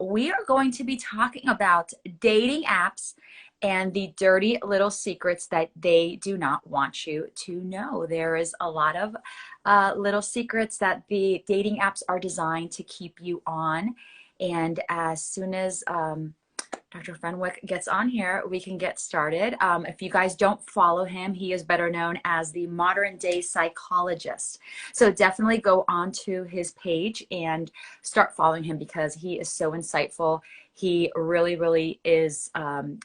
We are going to be talking about dating apps and the dirty little secrets that they do not want you to know. There is a lot of little secrets that the dating apps are designed to keep you on. And as soon as Dr. Fenwick gets on here, we can get started. If you guys don't follow him, he is better known as the modern day psychologist. So definitely go onto his page and start following him because he is so insightful. He really, really is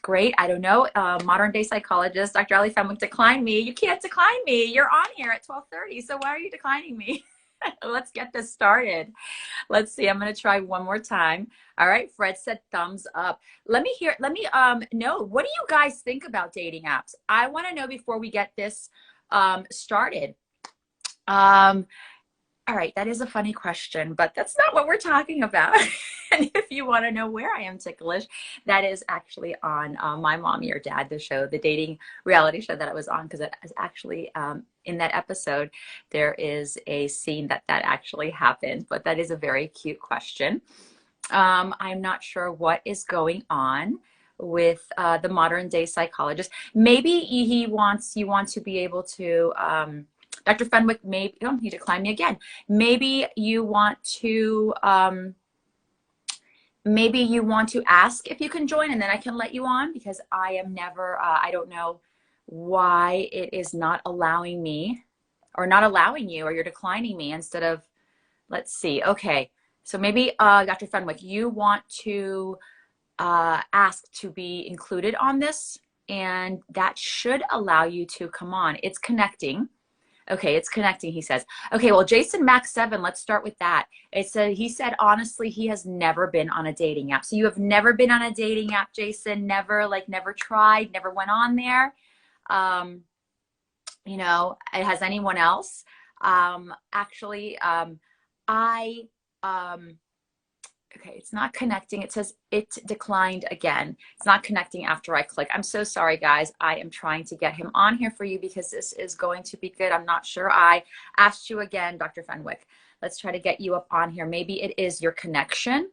great. I don't know, modern day psychologist, Dr. Ali Fenwick declined me. You can't decline me. You're on here at 12:30. So why are you declining me? Let's get this started. Let's see. I'm going to try one more time. All right. Fred said thumbs up. Let me know. What do you guys think about dating apps? I want to know before we get this started. All right. That is a funny question, but that's not what we're talking about. And if you want to know where I am ticklish, that is actually on My Mom, Your Dad, the show, the dating reality show that I was on, because it is actually in that episode, there is a scene that actually happened, but that is a very cute question. I'm not sure what is going on with the modern day psychologist. Maybe you want to be able to, Dr. Fenwick, maybe, oh, he declined me again. Maybe you want to, ask if you can join and then I can let you on, because I am never, I don't know why it is not allowing me or not allowing you, or you're declining me instead of, let's see. Okay. So maybe, Dr. Fenwick, you want to ask to be included on this, and that should allow you to come on. It's connecting. Okay, it's connecting, he says. Okay, well, Jason Max 7, let's start with that. He said, honestly, he has never been on a dating app. So you have never been on a dating app, Jason? Never tried, never went on there? Has anyone else? Okay, it's not connecting. It says it declined again. It's not connecting after I click. I'm so sorry, guys. I am trying to get him on here for you because this is going to be good. I'm not sure. I asked you again, Dr. Fenwick. Let's try to get you up on here. Maybe it is your connection.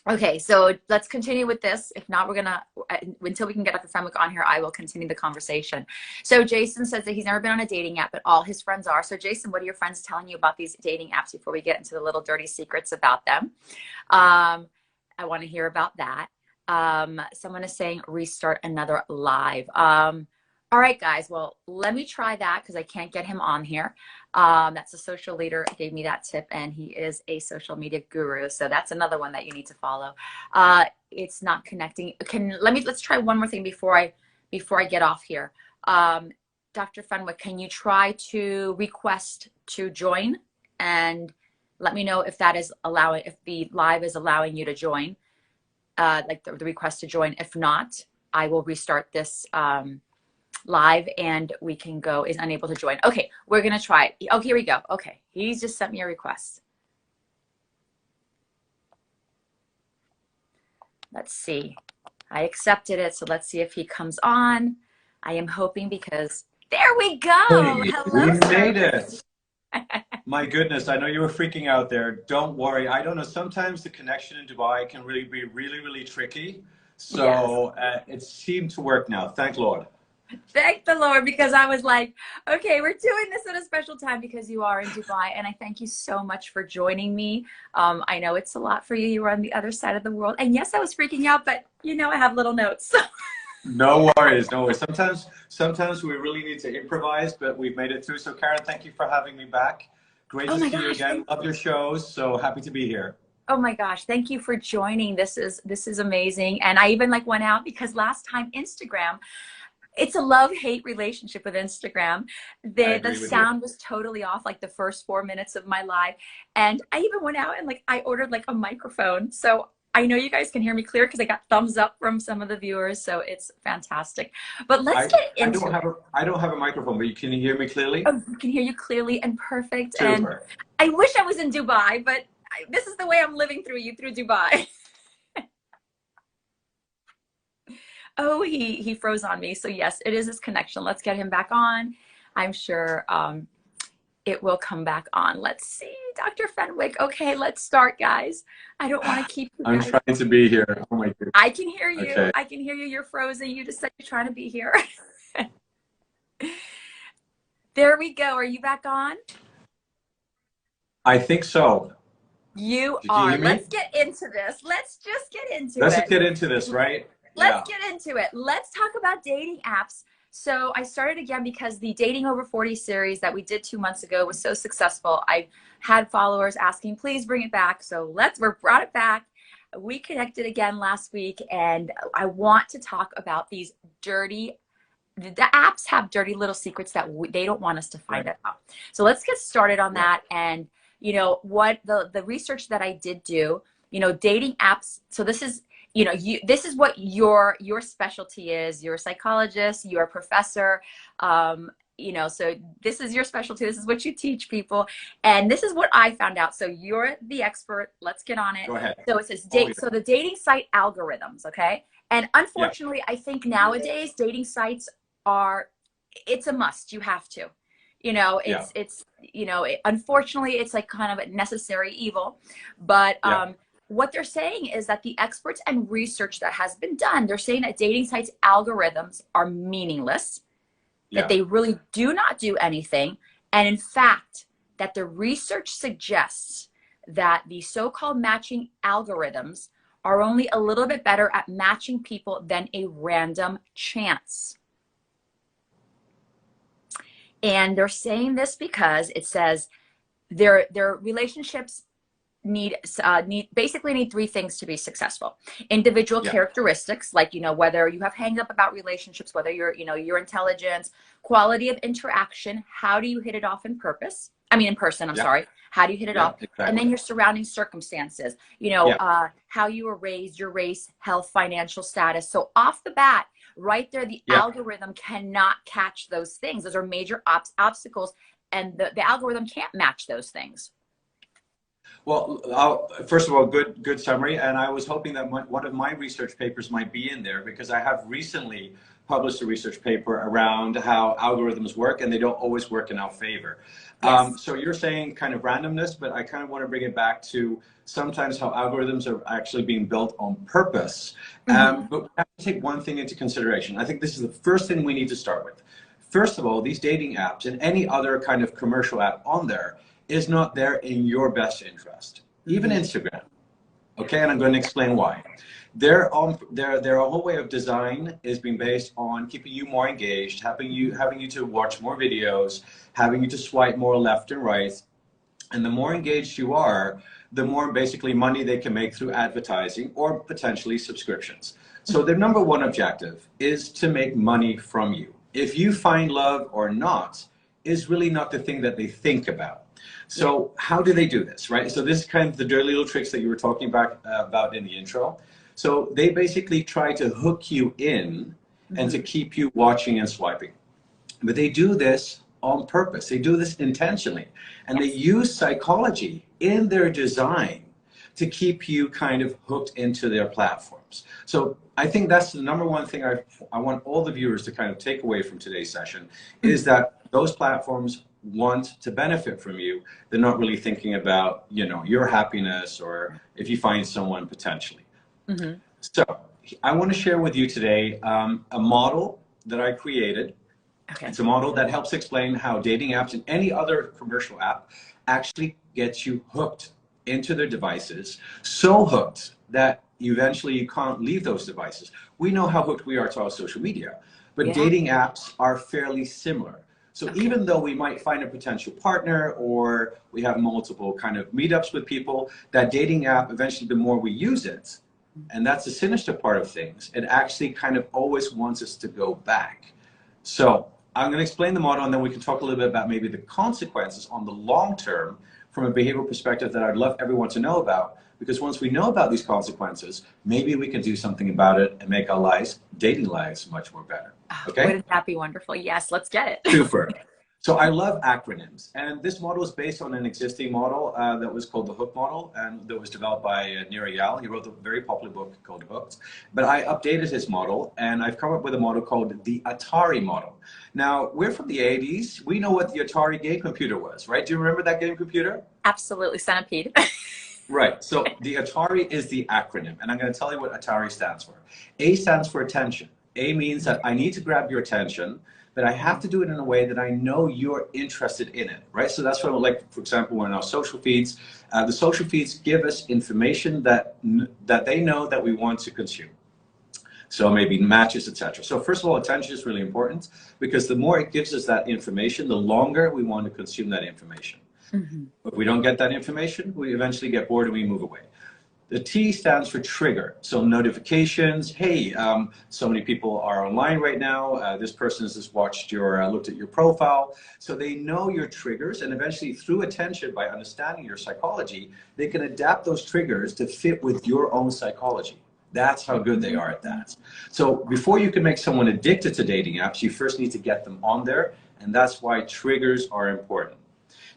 Okay, so let's continue with this. If not, we're gonna, until we can get Dr. Fenwick on here, I will continue the conversation. So Jason says that he's never been on a dating app, but all his friends are. So Jason, what are your friends telling you about these dating apps before we get into the little dirty secrets about them? I want to hear about that. Someone is saying restart another live. All right, guys. Well, let me try that because I can't get him on here. That's a social leader gave me that tip, and he is a social media guru. So that's another one that you need to follow. It's not connecting. Let's try one more thing before I get off here. Dr. Fenwick, can you try to request to join and let me know if that is if the live is allowing you to join, like the request to join. If not, I will restart this live and we can go. Is unable to join. Okay, we're gonna try it. Oh, here we go. Okay, he's just sent me a request. Let's see. I accepted it, so let's see if he comes on. I am hoping, because there we go. Hey, hello, we sir. made it. My goodness, I know you were freaking out there. Don't worry. I don't know. Sometimes the connection in Dubai can really be really tricky. So yes. It seemed to work now. Thank Lord. Thank the Lord, because I was like, okay, we're doing this at a special time because you are in Dubai, and I thank you so much for joining me. I know it's a lot for you. You were on the other side of the world, and yes, I was freaking out, but I have little notes. No worries, no worries. Sometimes we really need to improvise, but we've made it through. So Karen, thank you for having me back. Great to see you again. Love your shows. So happy to be here. Oh my gosh, thank you for joining. This is amazing. And I even went out because last time Instagram, it's a love-hate relationship with Instagram. The sound was totally off, like the first 4 minutes of my live. And I even went out and I ordered a microphone. So I know you guys can hear me clear because I got thumbs up from some of the viewers. So it's fantastic. But let's get into it. I don't have a microphone, but can you hear me clearly? Oh, I can hear you clearly and perfect. Super. And I wish I was in Dubai, but this is the way I'm living through Dubai. Oh, he froze on me. So yes, it is his connection. Let's get him back on. I'm sure it will come back on. Let's see, Dr. Fenwick. Okay, let's start, guys. I don't want to keep you I'm guys. trying to be here. Oh my goodness. I can hear you. Okay. I can hear you. You're frozen. You just said you're trying to be here. There we go. Are you back on? I think so. You Did are. you hear me? Let's get into this. Let's just get into Let's it. get into this, right? Let's get into it. Let's talk about dating apps. So I started again because the Dating Over 40 series that we did 2 months ago was so successful. I had followers asking, please bring it back. So we brought it back. We connected again last week, and I want to talk about these the apps have dirty little secrets that they don't want us to find out. So let's get started on that. And you know what, the research that I did do, you know, dating apps. So this is, you know, this is what your specialty is. You're a psychologist, you're a professor, you know, so this is your specialty. This is what you teach people. And this is what I found out. So you're the expert. Let's get on it. Go ahead. So it says so the dating site algorithms. Okay. And unfortunately, I think nowadays dating sites it's a must. You have to, you know, it's, you know, unfortunately it's like kind of a necessary evil, but, what they're saying is that the experts and research that has been done, they're saying that dating sites algorithms are meaningless, that they really do not do anything. And in fact, that the research suggests that the so-called matching algorithms are only a little bit better at matching people than a random chance. And they're saying this because it says their relationships basically need 3 things to be successful. Individual characteristics, like, you know, whether you have hang up about relationships, whether you're, you know, your intelligence, quality of interaction, how do you hit it off in person, I'm sorry. How do you hit it off? Exactly. And then your surrounding circumstances, you know, how you were raised, your race, health, financial status. So off the bat, right there, the algorithm cannot catch those things. Those are major obstacles, and the algorithm can't match those things. Well, first of all, good summary. And I was hoping that one of my research papers might be in there, because I have recently published a research paper around how algorithms work, and they don't always work in our favor. So you're saying kind of randomness, but I kind of want to bring it back to sometimes how algorithms are actually being built on purpose. But we have to take one thing into consideration. I think this is the first thing we need to start with. First of all, these dating apps and any other kind of commercial app on there is not there in your best interest. Even Instagram. Okay, and I'm going to explain why. Their whole way of design is being based on keeping you more engaged, having you to watch more videos, having you to swipe more left and right. And the more engaged you are, the more basically money they can make through advertising or potentially subscriptions. So their number one objective is to make money from you. If you find love or not is really not the thing that they think about. So how do they do this, right? So this is kind of the dirty little tricks that you were talking about in the intro. So they basically try to hook you in and to keep you watching and swiping. But they do this on purpose. They do this intentionally. And they use psychology in their design to keep you kind of hooked into their platforms. So I think that's the number one thing I want all the viewers to kind of take away from today's session, is that those platforms want to benefit from you. They're not really thinking about, you know, your happiness or if you find someone potentially. So I want to share with you today a model that I created. It's a model that helps explain how dating apps and any other commercial app actually gets you hooked into their devices, so hooked that eventually you can't leave those devices. We know how hooked we are to our social media, but dating apps are fairly similar. So even though we might find a potential partner or we have multiple kind of meetups with people, that dating app, eventually the more we use it, and that's the sinister part of things, it actually kind of always wants us to go back. So I'm going to explain the model, and then we can talk a little bit about maybe the consequences on the long term from a behavioral perspective that I'd love everyone to know about. Because once we know about these consequences, maybe we can do something about it and make our lives, dating lives, much more better. Okay? Wouldn't that be wonderful? Yes, let's get it. Super. So I love acronyms, and this model is based on an existing model that was called the Hook model, and that was developed by Nir Eyal. He wrote a very popular book called Hooked. But I updated his model, and I've come up with a model called the Atari model. Now, we're from the 80s. We know what the Atari game computer was, right? Do you remember that game computer? Absolutely, Centipede. Right. So the Atari is the acronym, and I'm going to tell you what Atari stands for. A stands for attention. A means that I need to grab your attention, but I have to do it in a way that I know you're interested in it, right? So that's what, like, for example, we're in our social feeds. The social feeds give us information that they know that we want to consume. So maybe matches, etc. So first of all, attention is really important because the more it gives us that information, the longer we want to consume that information. Mm-hmm. If we don't get that information, we eventually get bored and we move away. The T stands for trigger. So notifications. Hey, so many people are online right now. This person has just watched your, looked at your profile. So they know your triggers, and eventually through attention, by understanding your psychology, they can adapt those triggers to fit with your own psychology. That's how good they are at that. So before you can make someone addicted to dating apps, you first need to get them on there, and that's why triggers are important.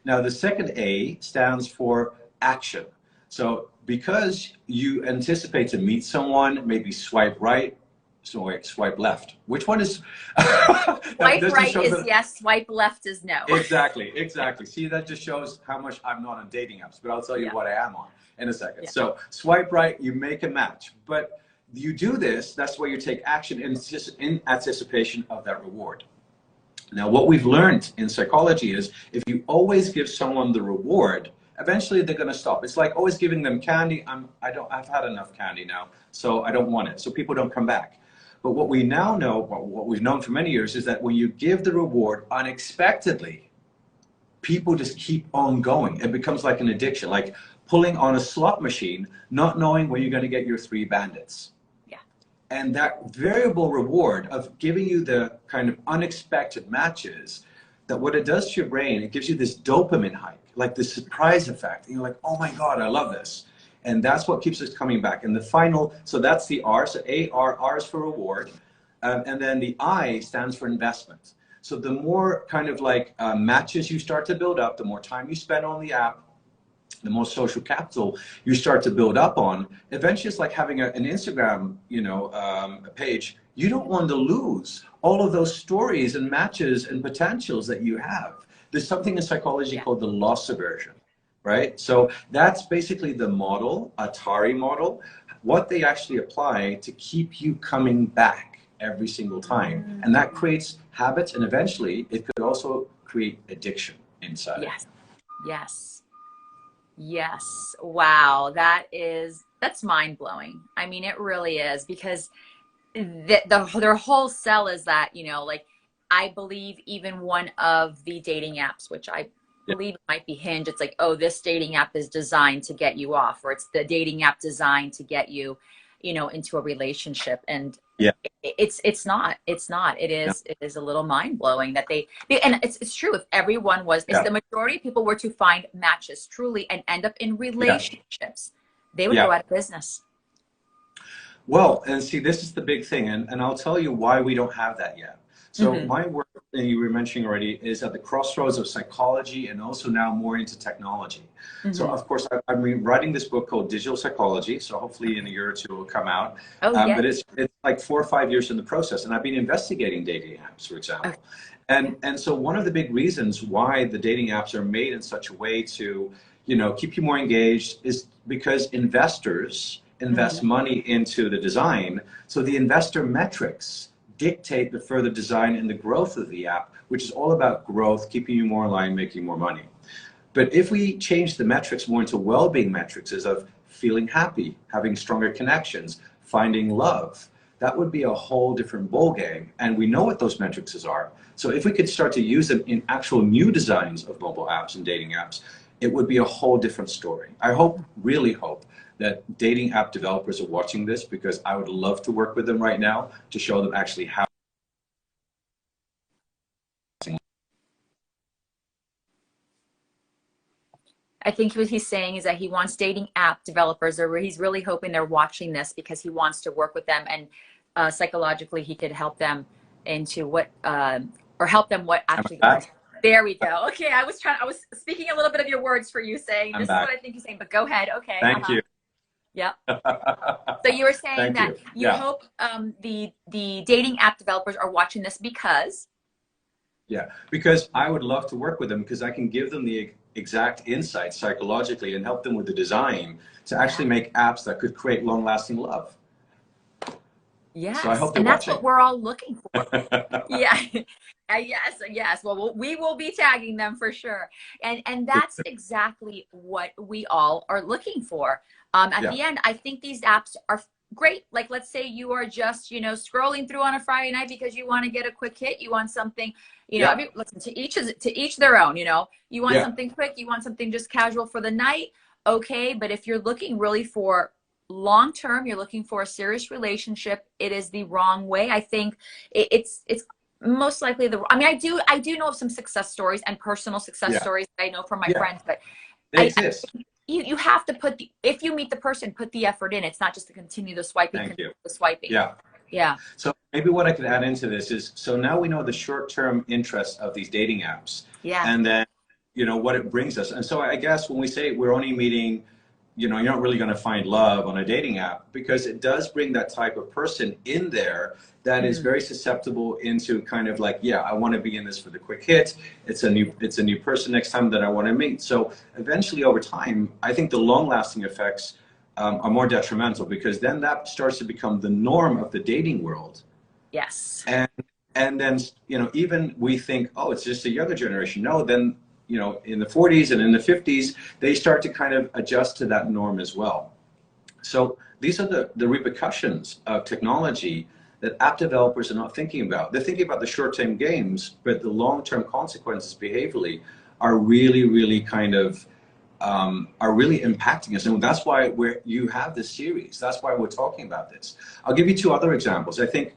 Now, the second A stands for action. So because you anticipate to meet someone, maybe swipe right, swipe left. Which one is? Swipe right is yes, swipe left is no. Exactly, exactly. See, that just shows how much I'm not on dating apps, but I'll tell you what I am on in a second. Yeah. So swipe right, you make a match. But you do this, that's why you take action in anticipation of that reward. Now, what we've learned in psychology is if you always give someone the reward, eventually they're going to stop. It's like always giving them candy. I've had enough candy now, so I don't want it. So people don't come back. But what we now know, what we've known for many years, is that when you give the reward unexpectedly, people just keep on going. It becomes like an addiction, like pulling on a slot machine, not knowing when you're going to get your 3 bandits. And that variable reward of giving you the kind of unexpected matches, that what it does to your brain, it gives you this dopamine hike, like this surprise effect. And you're like, oh my God, I love this. And that's what keeps us coming back. And the final, so that's the R, so R is for reward. And then the I stands for investment. So the more kind of like matches you start to build up, the more time you spend on the app, the more social capital you start to build up on, eventually it's like having an Instagram, page. You don't want to lose all of those stories and matches and potentials that you have. There's something in psychology called the loss aversion, right? So that's basically the model, Atari model, what they actually apply to keep you coming back every single time. And that creates habits, and eventually it could also create addiction inside. Yes, yes. Yes. Wow. That's mind blowing. I mean, it really is, because their whole sell is that, like, I believe even one of the dating apps, which I believe might be Hinge, it's like, oh, this dating app is designed to get you off, or it's the dating app designed to get you, into a relationship. And it's not, it is a little mind blowing that and it's true. If everyone was, if the majority of people were to find matches truly and end up in relationships, they would go out of business. Well, and see, this is the big thing. And I'll tell you why we don't have that yet. So my work, and you were mentioning already, is at the crossroads of psychology and also now more into technology. So of course, I'm writing this book called Digital Psychology. So hopefully in a year or two it will come out. But it's like 4 or 5 years in the process. And I've been investigating dating apps, for example. And so one of the big reasons why the dating apps are made in such a way to, keep you more engaged is because investors invest money into the design. So the investor metrics dictate the further design and the growth of the app, which is all about growth, keeping you more aligned, making more money. But if we change the metrics more into well-being metrics, as of feeling happy, having stronger connections, finding love, that would be a whole different ballgame. And we know what those metrics are. So if we could start to use them in actual new designs of mobile apps and dating apps, it would be a whole different story. I really hope, that dating app developers are watching this, because I would love to work with them right now to show them actually how. I think what he's saying is that he wants dating app developers, or he's really hoping they're watching this because he wants to work with them, and psychologically he could help them into what, or help them what actually. There we go. Okay, I was speaking a little bit of your words for you, saying I'm this back. is what I think you're saying, but go ahead. Okay. Thank you. Yep. So you were saying Thank that you. you hope the dating app developers are watching this because. Yeah, because I would love to work with them because I can give them the exact insights psychologically and help them with the design to actually make apps that could create long-lasting love. So I Yes, hope they're and that's watching. what we're all looking for. Yeah. Yes. Well, we will be tagging them for sure. And that's exactly what we all are looking for. At Yeah, the end, I think these apps are great. Like, let's say you are just, scrolling through on a Friday night because you want to get a quick hit. You want something, yeah, listen, to each their own, you want yeah, something quick, you want something just casual for the night. Okay. But if you're looking really for long term, you're looking for a serious relationship, it is the wrong way. I think it's most likely I mean, I do know of some success stories and personal success yeah, stories that I know from my yeah. friends, but They I exist. you have to if you meet the person, put the effort in. It's not just to continue the swiping, Thank you. continue the swiping. Yeah. Yeah. So maybe what I could add into this is, so now we know the short-term interest of these dating apps, Yeah. and then, what it brings us. And so I guess when we say we're only meeting, you're not really going to find love on a dating app, because it does bring that type of person in there that is very susceptible into kind of like, yeah, I want to be in this for the quick hit. It's a new person next time that I want to meet. So eventually over time, I think the long-lasting effects are more detrimental, because then that starts to become the norm of the dating world. Yes. And then, even we think, oh, it's just a younger generation. No, then, in the 40s and in the 50s, they start to kind of adjust to that norm as well. So these are the repercussions of technology that app developers are not thinking about. They're thinking about the short-term gains, but the long-term consequences behaviorally are really, really kind of are really impacting us. And that's why you have this series. That's why we're talking about this. I'll give you two other examples. I think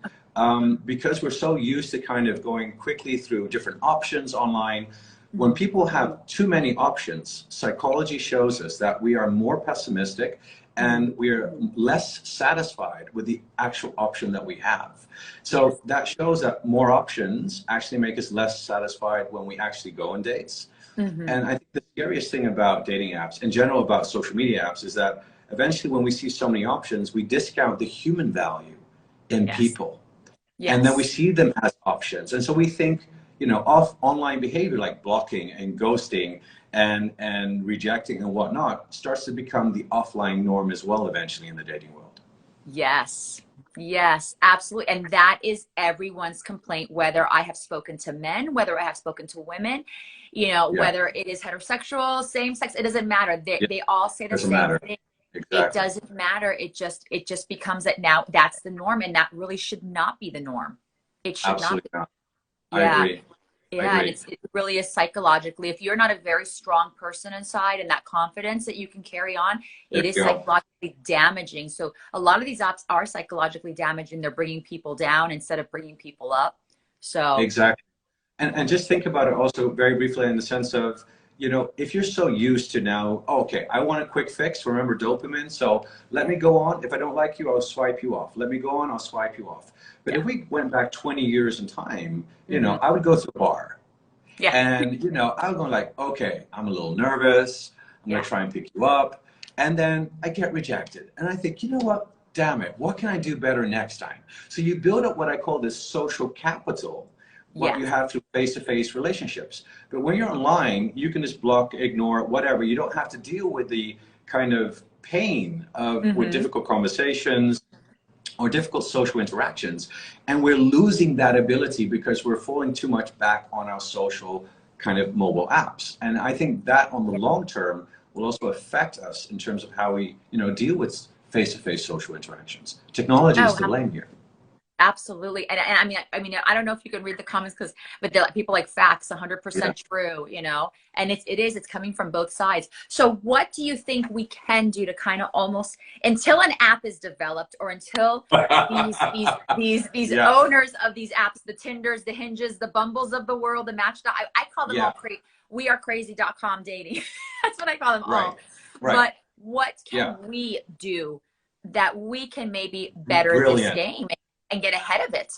because we're so used to kind of going quickly through different options online, when people have too many options, psychology shows us that we are more pessimistic and we're less satisfied with the actual option that we have. So that shows that more options actually make us less satisfied when we actually go on dates. And I think the scariest thing about dating apps, in general about social media apps, is that eventually when we see so many options, we discount the human value in people. And then we Yes. see them as options. And so we think, off online behavior like blocking and ghosting and rejecting and whatnot starts to become the offline norm as well eventually in the dating world. Yes. Yes, absolutely. And that is everyone's complaint, whether I have spoken to men, whether I have spoken to women, Yeah. whether it is heterosexual, same sex, it doesn't matter. Yeah. They all say the Doesn't same matter. thing. It Exactly. doesn't matter. It just becomes that now that's the norm, and that really should not be the norm. It should not be. Absolutely not. I Yeah. agree. I Yeah, and agree. it really is psychologically. If you're not a very strong person inside and that confidence that you can carry on, There it is you go. psychologically damaging. So a lot of these apps are psychologically damaging. They're bringing people down instead of bringing people up. So Exactly. And just think about it also very briefly in the sense of, if you're so used to now, oh, okay, I want a quick fix, remember dopamine, so let me go on. If I don't like you, I'll swipe you off. Let me go on, I'll swipe you off. But yeah. if we went back 20 years in time, Hmm. I would go to a bar Yeah. and, I would go like, okay, I'm a little nervous. I'm going Yeah. to try and pick you up. And then I get rejected. And I think, you know what? Damn it. What can I do better next time? So you build up what I call this social capital, what Yeah. you have through face-to-face relationships. But when you're online, you can just block, ignore, whatever. You don't have to deal with the kind of pain of with Hmm. difficult conversations or difficult social interactions. And we're losing that ability because we're falling too much back on our social kind of mobile apps. And I think that on the long term will also affect us in terms of how we, deal with face-to-face social interactions. Technology is Oh, to blame here. absolutely. And I mean, I don't know if you can read the comments but people like facts, Yeah. 100% true, and it's coming from both sides. So what do you think we can do to kind of almost, until an app is developed or until these Yeah. owners of these apps, the Tinders, the Hinges, the Bumbles of the world, the Match, I call them Yeah. all we are crazy.com dating. That's what I call them Right. all. Right. But what Yeah. can we do that we can maybe better this Brilliant. game and get ahead of it?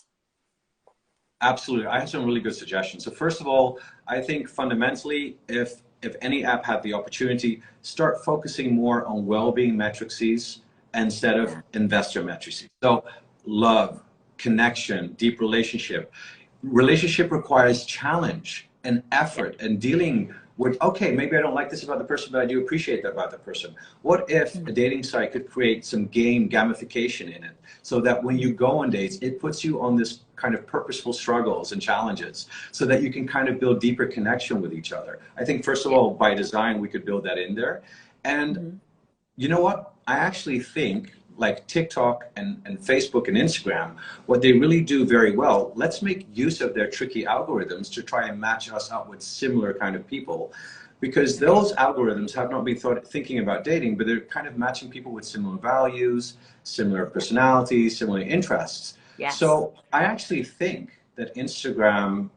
Absolutely. I have some really good suggestions. So first of all, I think fundamentally, if any app had the opportunity, start focusing more on well-being matrices instead of Yeah. investor matrices. So love, connection, deep relationship. Relationship requires challenge and Yeah. effort and dealing with, okay, maybe I don't like this about the person, but I do appreciate that about the person. What if a Mhm. dating site could create some gamification in it so that when you go on dates, it puts you on this kind of purposeful struggles and challenges so that you can kind of build deeper connection with each other? I think, first of Yeah. all, by design, we could build that in there. And Mhm. you know what? I actually think like TikTok and Facebook and Instagram, what they really do very well, let's make use of their tricky algorithms to try and match us up with similar kind of people. Because Okay. those algorithms have not been thinking about dating, but they're kind of matching people with similar values, similar personalities, similar interests. Yes. So I actually think that Instagram,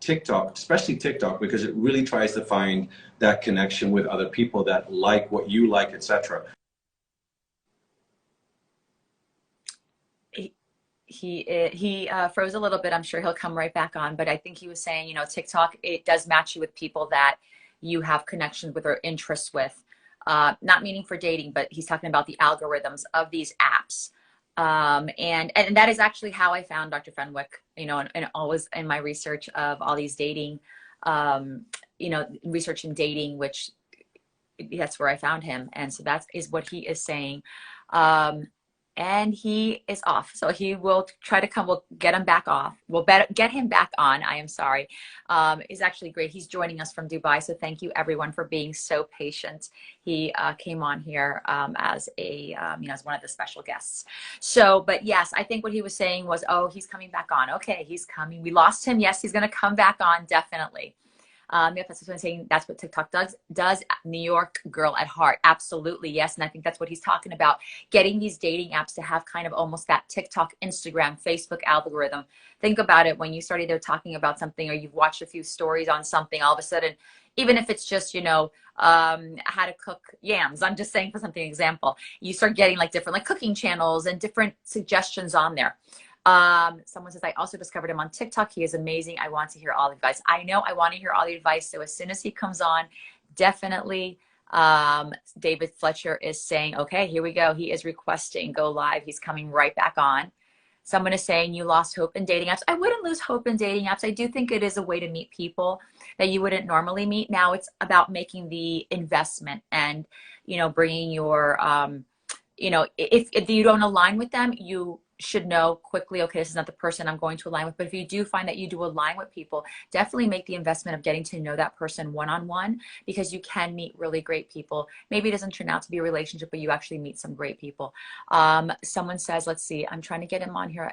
TikTok, especially TikTok, because it really tries to find that connection with other people that like what you like, etc. He froze a little bit. I'm sure he'll come right back on, but I think he was saying, TikTok, it does match you with people that you have connections with or interests with. Not meaning for dating, but he's talking about the algorithms of these apps. And that is actually how I found Dr. Fenwick, and always in my research of all these dating, research in dating, which that's where I found him. And so that is what he is saying. Um, and he is off. So he will try to come. We'll get him back off. We'll get him back on. I am sorry. Is actually great. He's joining us from Dubai. So thank you everyone for being so patient. He came on here as as one of the special guests. So, but yes, I think what he was saying was, oh, he's coming back on. Okay, he's coming. We lost him. Yes, he's going to come back on. Definitely. Yep, that's what I'm saying. That's what TikTok does. New York girl at heart. Absolutely. Yes. And I think that's what he's talking about. Getting these dating apps to have kind of almost that TikTok, Instagram, Facebook algorithm. Think about it when you started there talking about something, or you've watched a few stories on something, all of a sudden, even if it's just, how to cook yams. I'm just saying for something example. You start getting like different like cooking channels and different suggestions on there. Someone says, I also discovered him on TikTok. He is amazing. I want to hear all the advice. I know I want to hear all the advice. So as soon as he comes on, definitely, David Fletcher is saying, okay, here we go. He is requesting go live. He's coming right back on. Someone is saying you lost hope in dating apps. I wouldn't lose hope in dating apps. I do think it is a way to meet people that you wouldn't normally meet. Now it's about making the investment and, bringing your, if you don't align with them, you should know quickly, okay, this is not the person I'm going to align with. But if you do find that you do align with people, definitely make the investment of getting to know that person one-on-one, because you can meet really great people. Maybe it doesn't turn out to be a relationship, but you actually meet some great people. Someone says, let's see, I'm trying to get him on here.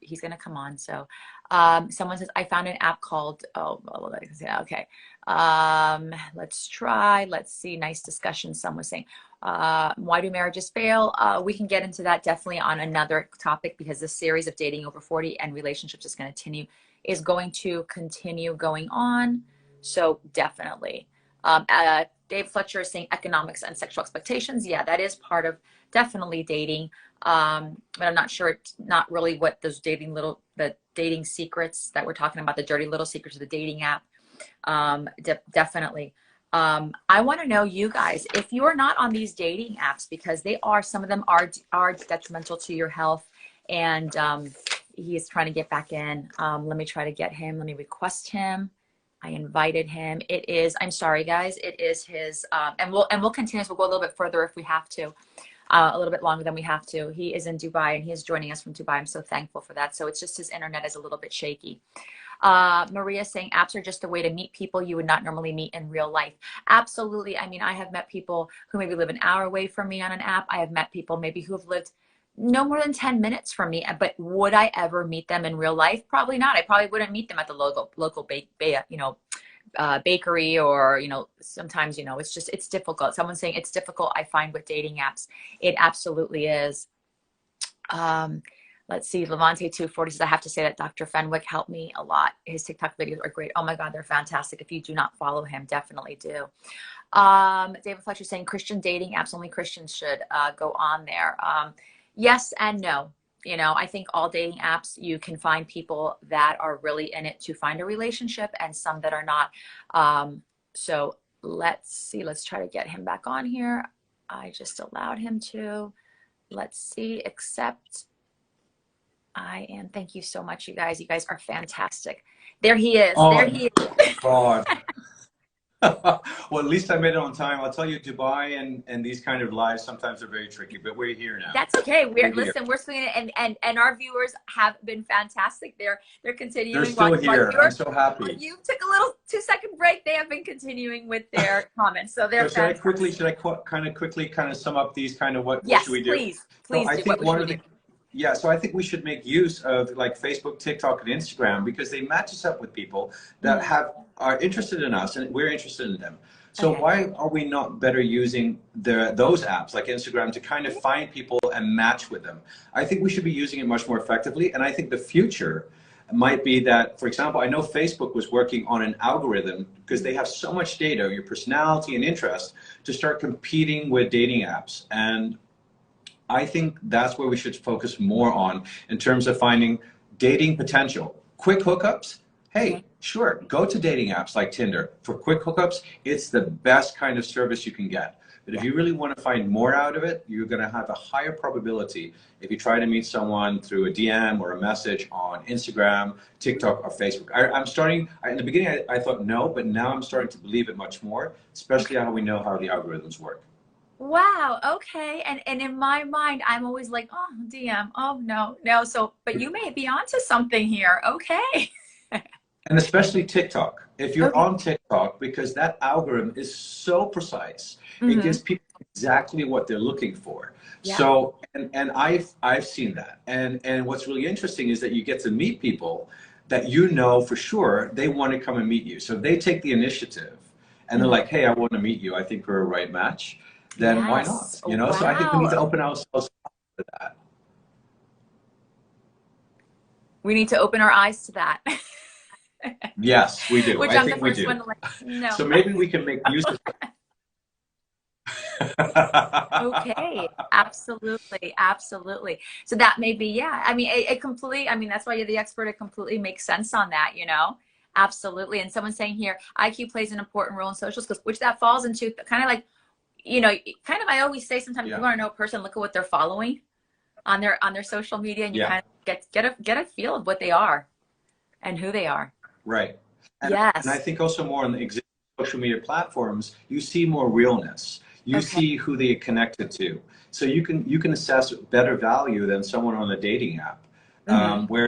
He's going to come on. So someone says, I found an app called, okay. Let's try. Let's see. Nice discussion. Someone was saying, why do marriages fail? We can get into that definitely on another topic, because this series of dating over 40 and relationships is going to continue going on. So definitely. Dave Fletcher is saying economics and sexual expectations. Yeah, that is part of definitely dating. But I'm not sure, it's not really what those the dating secrets that we're talking about, the dirty little secrets of the dating app. Definitely. I want to know, you guys, if you're not on these dating apps, because some of them are detrimental to your health, and he is trying to get back in. Let me try to get him. Let me request him. I invited him. I'm sorry, guys. It is his, and we'll continue. We'll go a little bit further if we have to, a little bit longer than we have to. He is in Dubai, and he is joining us from Dubai. I'm so thankful for that. So it's just his internet is a little bit shaky. Maria saying apps are just a way to meet people you would not normally meet in real life. Absolutely. I mean, I have met people who maybe live an hour away from me on an app. I have met people maybe who have lived no more than 10 minutes from me, but would I ever meet them in real life? Probably not. I probably wouldn't meet them at the local bakery, or, sometimes, it's difficult. Someone's saying it's difficult, I find, with dating apps. It absolutely is. Let's see, Levante 240 says, I have to say that Dr. Fenwick helped me a lot. His TikTok videos are great. Oh my God, they're fantastic. If you do not follow him, definitely do. David Fletcher saying Christian dating apps, only Christians should go on there. Yes and no. You know, I think all dating apps, you can find people that are really in it to find a relationship and some that are not. So let's see, let's try to get him back on here. I just allowed him to. Let's see, accept. Thank you so much, you guys. You guys are fantastic. There he is. Oh, there he is. God. Well, at least I made it on time. I'll tell you, Dubai and these kind of lives sometimes are very tricky, but we're here now. That's okay. Listen, we're swinging it, and our viewers have been fantastic. They're continuing. They're still here. I'm so happy. You took a little 2-second break. They have been continuing with their comments, so they're. So should I quickly sum up these kind of what should we do? Yes, please. So I think one of the so I think we should make use of like Facebook, TikTok, and Instagram because they match us up with people that are interested in us and we're interested in them. So why are we not better using those apps like Instagram to kind of find people and match with them? I think we should be using it much more effectively. And I think the future might be that, for example, I know Facebook was working on an algorithm because they have so much data, your personality and interest, to start competing with dating apps. And I think that's where we should focus more on in terms of finding dating potential. Quick hookups, hey, sure, go to dating apps like Tinder. For quick hookups, it's the best kind of service you can get. But if you really want to find more out of it, you're going to have a higher probability if you try to meet someone through a DM or a message on Instagram, TikTok, or Facebook. In the beginning, I thought no, but now I'm starting to believe it much more, especially how we know how the algorithms work. Wow. Okay. And in my mind, I'm always like, oh, DM. Oh, no. So, but you may be onto something here. Okay. And especially TikTok. If you're on TikTok, because that algorithm is so precise, it gives people exactly what they're looking for. Yeah. So, and I've seen that. And what's really interesting is that you get to meet people that you know for sure they want to come and meet you. So if they take the initiative and they're like, hey, I want to meet you. I think we're a right match. Then why not? You know, wow. So I think we need to open ourselves up to that. We need to open our eyes to that. Yes, we do. I think we do. No. So maybe we can make use of Okay, absolutely. So that may be, yeah. I mean, that's why you're the expert. It completely makes sense on that, you know? Absolutely. And someone's saying here, IQ plays an important role in social skills, which that falls into kind of like, you know, I always say sometimes if you want to know a person, look at what they're following on their social media, and you kind of get a feel of what they are and who they are. Right. And I think also more on the existing social media platforms, you see more realness. You see who they connected to. So you can assess better value than someone on a dating app, where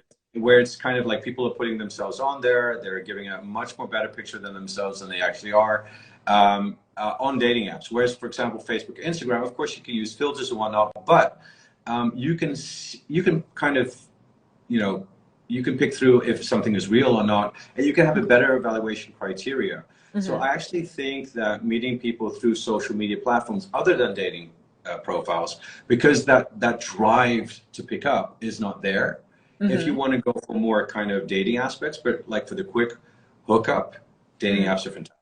it's kind of like people are putting themselves on there. They're giving a much more better picture than themselves than they actually are. On dating apps, whereas for example Facebook, Instagram, of course you can use filters and whatnot, but you can kind of, you know, you can pick through if something is real or not, and you can have a better evaluation criteria. So I actually think that meeting people through social media platforms other than dating profiles, because that drive to pick up is not there. If you want to go for more kind of dating aspects, but like for the quick hookup, dating apps are fantastic.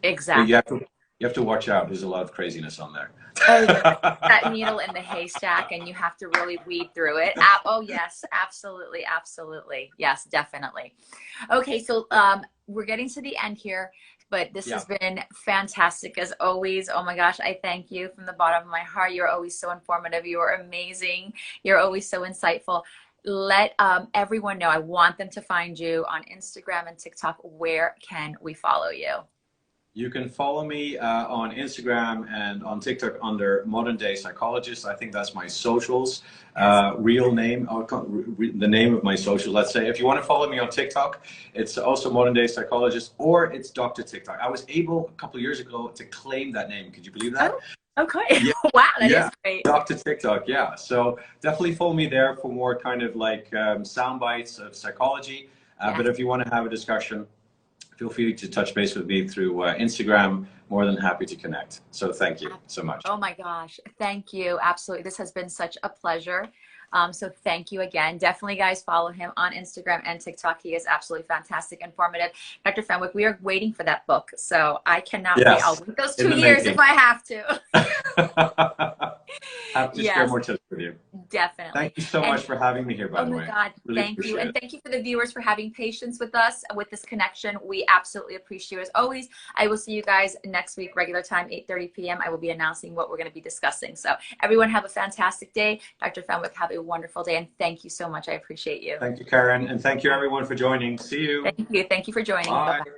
Exactly. But you have to watch out. There's a lot of craziness on there. Oh, that needle in the haystack, and you have to really weed through it. Oh, yes, absolutely. Yes, definitely. Okay, so we're getting to the end here, but this has been fantastic as always. Oh my gosh, I thank you from the bottom of my heart. You're always so informative. You're amazing. You're always so insightful. Let everyone know. I want them to find you on Instagram and TikTok. Where can we follow you? You can follow me on Instagram and on TikTok under Modern Day Psychologist. I think that's my socials, real name, the name of my social, let's say. If you want to follow me on TikTok, it's also Modern Day Psychologist, or it's Dr. TikTok. I was able a couple of years ago to claim that name. Could you believe that? Oh, okay. Yeah. Wow, that is great. Dr. TikTok, yeah. So definitely follow me there for more kind of like sound bites of psychology. But if you want to have a discussion, feel free to touch base with me through Instagram. More than happy to connect. So thank you so much. Oh my gosh. Thank you. Absolutely. This has been such a pleasure. So thank you again. Definitely, guys, follow him on Instagram and TikTok. He is absolutely fantastic, informative. Dr. Fenwick, we are waiting for that book. So I cannot wait. I'll wait those 2 years if I have to. Have to share more tips with you. Definitely. Thank you so And much for having me here, by oh the my way. God, Really thank you. appreciate And it. thank you for the viewers for having patience with us with this connection. We absolutely appreciate it. As always, I will see you guys next week, regular time, 8:30 p.m. I will be announcing what we're going to be discussing. So everyone have a fantastic day. Dr. Fenwick, have a wonderful day. And thank you so much. I appreciate you. Thank you, Karen. And thank you, everyone, for joining. See you. Thank you. Thank you for joining. Bye. Bye-bye.